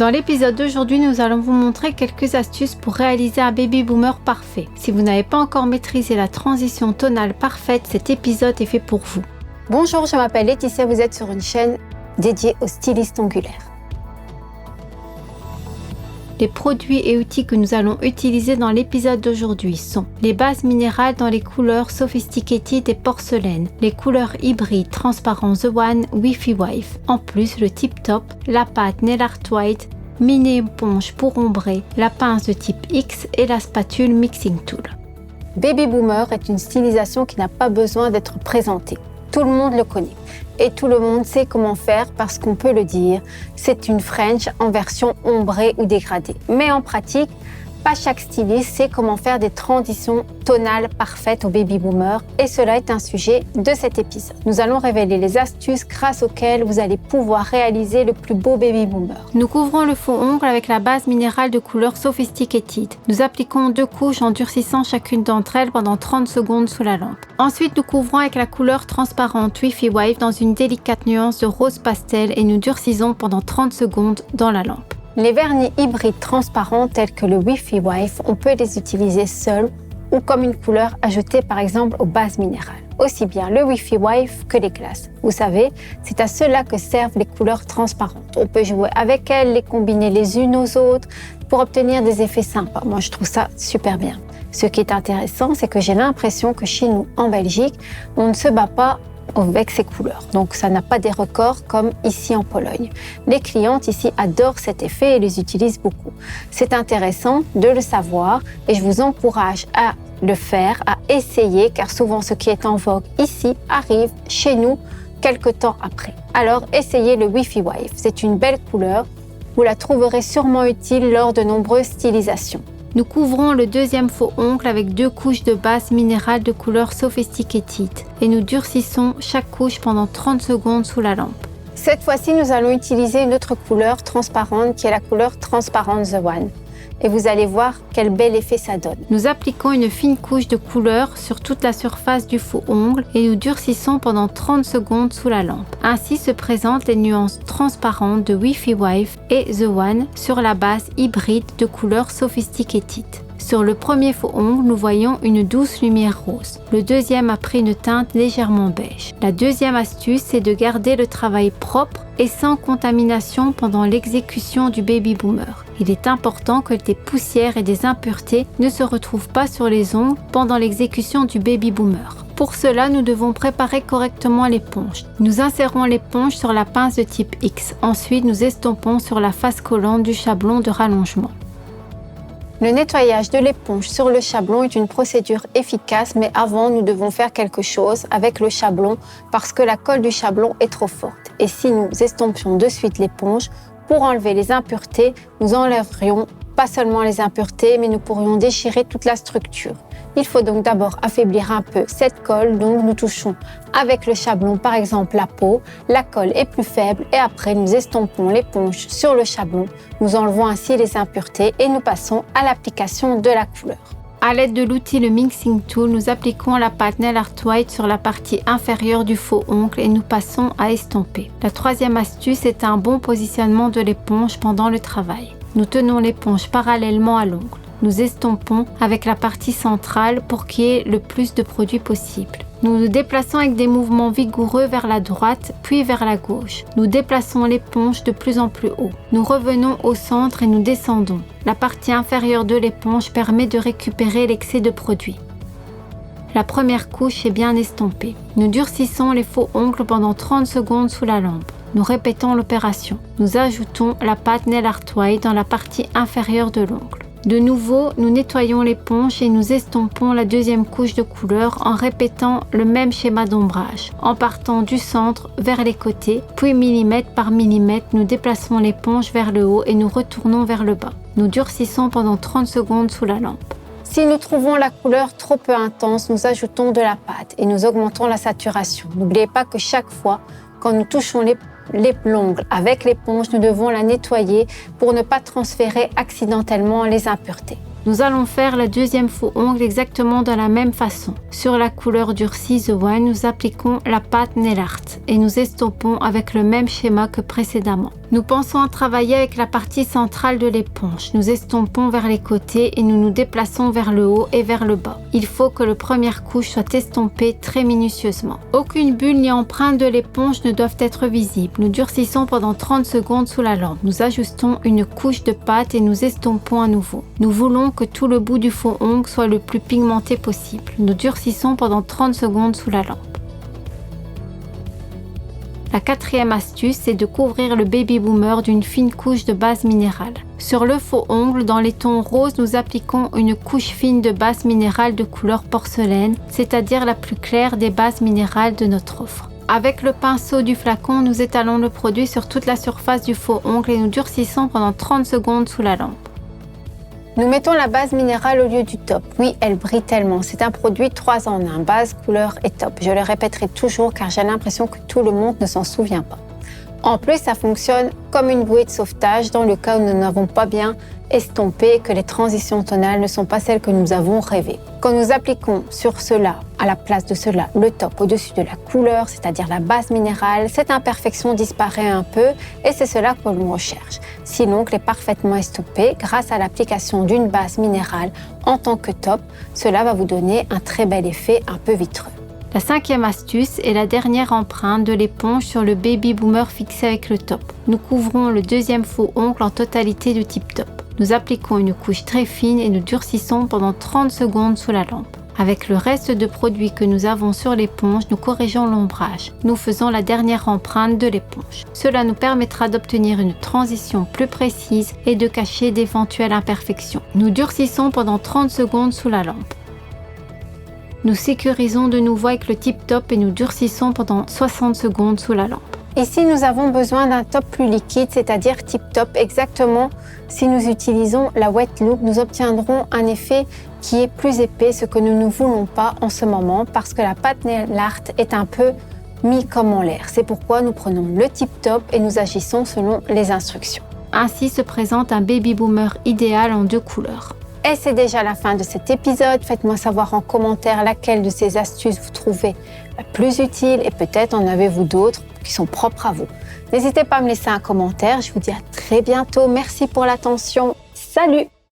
Dans l'épisode d'aujourd'hui, nous allons vous montrer quelques astuces pour réaliser un baby boomer parfait. Si vous n'avez pas encore maîtrisé la transition tonale parfaite, cet épisode est fait pour vous. Bonjour, je m'appelle Laetitia, vous êtes sur une chaîne dédiée aux stylistes ongulaires. Les produits et outils que nous allons utiliser dans l'épisode d'aujourd'hui sont les bases minérales dans les couleurs Sophisticated et porcelaine, les couleurs hybrides transparents The One, Wi-Fi Wife, en plus le Tip Top, la pâte Nail Art White, mini éponge pour ombrer, la pince de type X et la spatule Mixing Tool. Baby Boomer est une stylisation qui n'a pas besoin d'être présentée. Tout le monde le connaît et tout le monde sait comment faire parce qu'on peut le dire, c'est une French en version ombrée ou dégradée. Mais en pratique, pas chaque styliste sait comment faire des transitions tonales parfaites au baby boomer et cela est un sujet de cet épisode. Nous allons révéler les astuces grâce auxquelles vous allez pouvoir réaliser le plus beau baby boomer. Nous couvrons le faux ongle avec la base minérale de couleur Sophisticated. Nous appliquons 2 couches en durcissant chacune d'entre elles pendant 30 secondes sous la lampe. Ensuite, nous couvrons avec la couleur transparente Wi-Fi Wife dans une délicate nuance de rose pastel et nous durcissons pendant 30 secondes dans la lampe. Les vernis hybrides transparents tels que le Wi-Fi Wife, on peut les utiliser seuls ou comme une couleur ajoutée par exemple aux bases minérales. Aussi bien le Wi-Fi Wife que les glaces. Vous savez, c'est à cela que servent les couleurs transparentes. On peut jouer avec elles, les combiner les unes aux autres pour obtenir des effets sympas. Moi, je trouve ça super bien. Ce qui est intéressant, c'est que j'ai l'impression que chez nous, en Belgique, on ne se bat pas avec ces couleurs. Donc ça n'a pas des records comme ici en Pologne. Les clientes ici adorent cet effet et les utilisent beaucoup. C'est intéressant de le savoir et je vous encourage à le faire, à essayer car souvent ce qui est en vogue ici arrive chez nous quelques temps après. Alors essayez le Wi-Fi Wife. C'est une belle couleur. Vous la trouverez sûrement utile lors de nombreuses stylisations. Nous couvrons le deuxième faux ongle avec 2 couches de base minérale de couleur Sophisticated et nous durcissons chaque couche pendant 30 secondes sous la lampe. Cette fois-ci, nous allons utiliser une autre couleur transparente qui est la couleur transparente The One. Et vous allez voir quel bel effet ça donne. Nous appliquons une fine couche de couleur sur toute la surface du faux ongle et nous durcissons pendant 30 secondes sous la lampe. Ainsi se présentent les nuances transparentes de Wi-Fi Wife et The One sur la base hybride de couleur Sophisticated. Sur le premier faux ongle, nous voyons une douce lumière rose. Le deuxième a pris une teinte légèrement beige. La deuxième astuce, c'est de garder le travail propre et sans contamination pendant l'exécution du baby boomer. Il est important que des poussières et des impuretés ne se retrouvent pas sur les ongles pendant l'exécution du baby boomer. Pour cela, nous devons préparer correctement l'éponge. Nous insérons l'éponge sur la pince de type X. Ensuite, nous estompons sur la face collante du chablon de rallongement. Le nettoyage de l'éponge sur le chablon est une procédure efficace, mais avant, nous devons faire quelque chose avec le chablon parce que la colle du chablon est trop forte. Et si nous estompions de suite l'éponge, pour enlever les impuretés, nous enlèverions pas seulement les impuretés, mais nous pourrions déchirer toute la structure. Il faut donc d'abord affaiblir un peu cette colle, donc nous touchons avec le chablon par exemple la peau, la colle est plus faible et après nous estompons l'éponge sur le chablon, nous enlevons ainsi les impuretés et nous passons à l'application de la couleur. À l'aide de l'outil le Mixing Tool, nous appliquons la pâte Nail Art White sur la partie inférieure du faux ongle et nous passons à estomper. La troisième astuce est un bon positionnement de l'éponge pendant le travail. Nous tenons l'éponge parallèlement à l'ongle. Nous estompons avec la partie centrale pour qu'il y ait le plus de produit possible. Nous nous déplaçons avec des mouvements vigoureux vers la droite puis vers la gauche. Nous déplaçons l'éponge de plus en plus haut. Nous revenons au centre et nous descendons. La partie inférieure de l'éponge permet de récupérer l'excès de produit. La première couche est bien estompée. Nous durcissons les faux ongles pendant 30 secondes sous la lampe. Nous répétons l'opération. Nous ajoutons la pâte Nail Art White dans la partie inférieure de l'ongle. De nouveau, nous nettoyons l'éponge et nous estompons la deuxième couche de couleur en répétant le même schéma d'ombrage. En partant du centre vers les côtés, puis millimètre par millimètre, nous déplaçons l'éponge vers le haut et nous retournons vers le bas. Nous durcissons pendant 30 secondes sous la lampe. Si nous trouvons la couleur trop peu intense, nous ajoutons de la pâte et nous augmentons la saturation. N'oubliez pas que chaque fois, quand nous touchons l'ongle avec l'éponge, nous devons la nettoyer pour ne pas transférer accidentellement les impuretés. Nous allons faire le deuxième faux ongle exactement de la même façon. Sur la couleur durcie The One, nous appliquons la pâte Nail Art et nous estompons avec le même schéma que précédemment. Nous pensons à travailler avec la partie centrale de l'éponge. Nous estompons vers les côtés et nous nous déplaçons vers le haut et vers le bas. Il faut que la première couche soit estompée très minutieusement. Aucune bulle ni empreinte de l'éponge ne doivent être visibles. Nous durcissons pendant 30 secondes sous la lampe. Nous ajustons une couche de pâte et nous estompons à nouveau. Nous voulons que tout le bout du faux ongle soit le plus pigmenté possible. Nous durcissons pendant 30 secondes sous la lampe. La quatrième astuce, c'est de couvrir le baby boomer d'une fine couche de base minérale. Sur le faux ongle, dans les tons roses, nous appliquons une couche fine de base minérale de couleur porcelaine, c'est-à-dire la plus claire des bases minérales de notre offre. Avec le pinceau du flacon, nous étalons le produit sur toute la surface du faux ongle et nous durcissons pendant 30 secondes sous la lampe. Nous mettons la base minérale au lieu du top. Oui, elle brille tellement. C'est un produit 3 en 1, base, couleur et top. Je le répéterai toujours car j'ai l'impression que tout le monde ne s'en souvient pas. En plus, ça fonctionne comme une bouée de sauvetage dans le cas où nous n'avons pas bien estompé et que les transitions tonales ne sont pas celles que nous avons rêvées. Quand nous appliquons sur cela, à la place de cela, le top au-dessus de la couleur, c'est-à-dire la base minérale, cette imperfection disparaît un peu et c'est cela que l'on recherche. Si l'ongle est parfaitement estompé, grâce à l'application d'une base minérale en tant que top, cela va vous donner un très bel effet un peu vitreux. La cinquième astuce est la dernière empreinte de l'éponge sur le baby boomer fixé avec le top. Nous couvrons le deuxième faux ongle en totalité de type top. Nous appliquons une couche très fine et nous durcissons pendant 30 secondes sous la lampe. Avec le reste de produits que nous avons sur l'éponge, nous corrigeons l'ombrage. Nous faisons la dernière empreinte de l'éponge. Cela nous permettra d'obtenir une transition plus précise et de cacher d'éventuelles imperfections. Nous durcissons pendant 30 secondes sous la lampe. Nous sécurisons de nouveau avec le tip top et nous durcissons pendant 60 secondes sous la lampe. Ici, nous avons besoin d'un top plus liquide, c'est-à-dire tip top. Exactement, si nous utilisons la wet look, nous obtiendrons un effet qui est plus épais, ce que nous ne voulons pas en ce moment parce que la pâte nail art est un peu mis comme en l'air. C'est pourquoi nous prenons le tip top et nous agissons selon les instructions. Ainsi se présente un baby boomer idéal en 2 couleurs. Et c'est déjà la fin de cet épisode. Faites-moi savoir en commentaire laquelle de ces astuces vous trouvez la plus utile et peut-être en avez-vous d'autres qui sont propres à vous. N'hésitez pas à me laisser un commentaire. Je vous dis à très bientôt. Merci pour l'attention. Salut!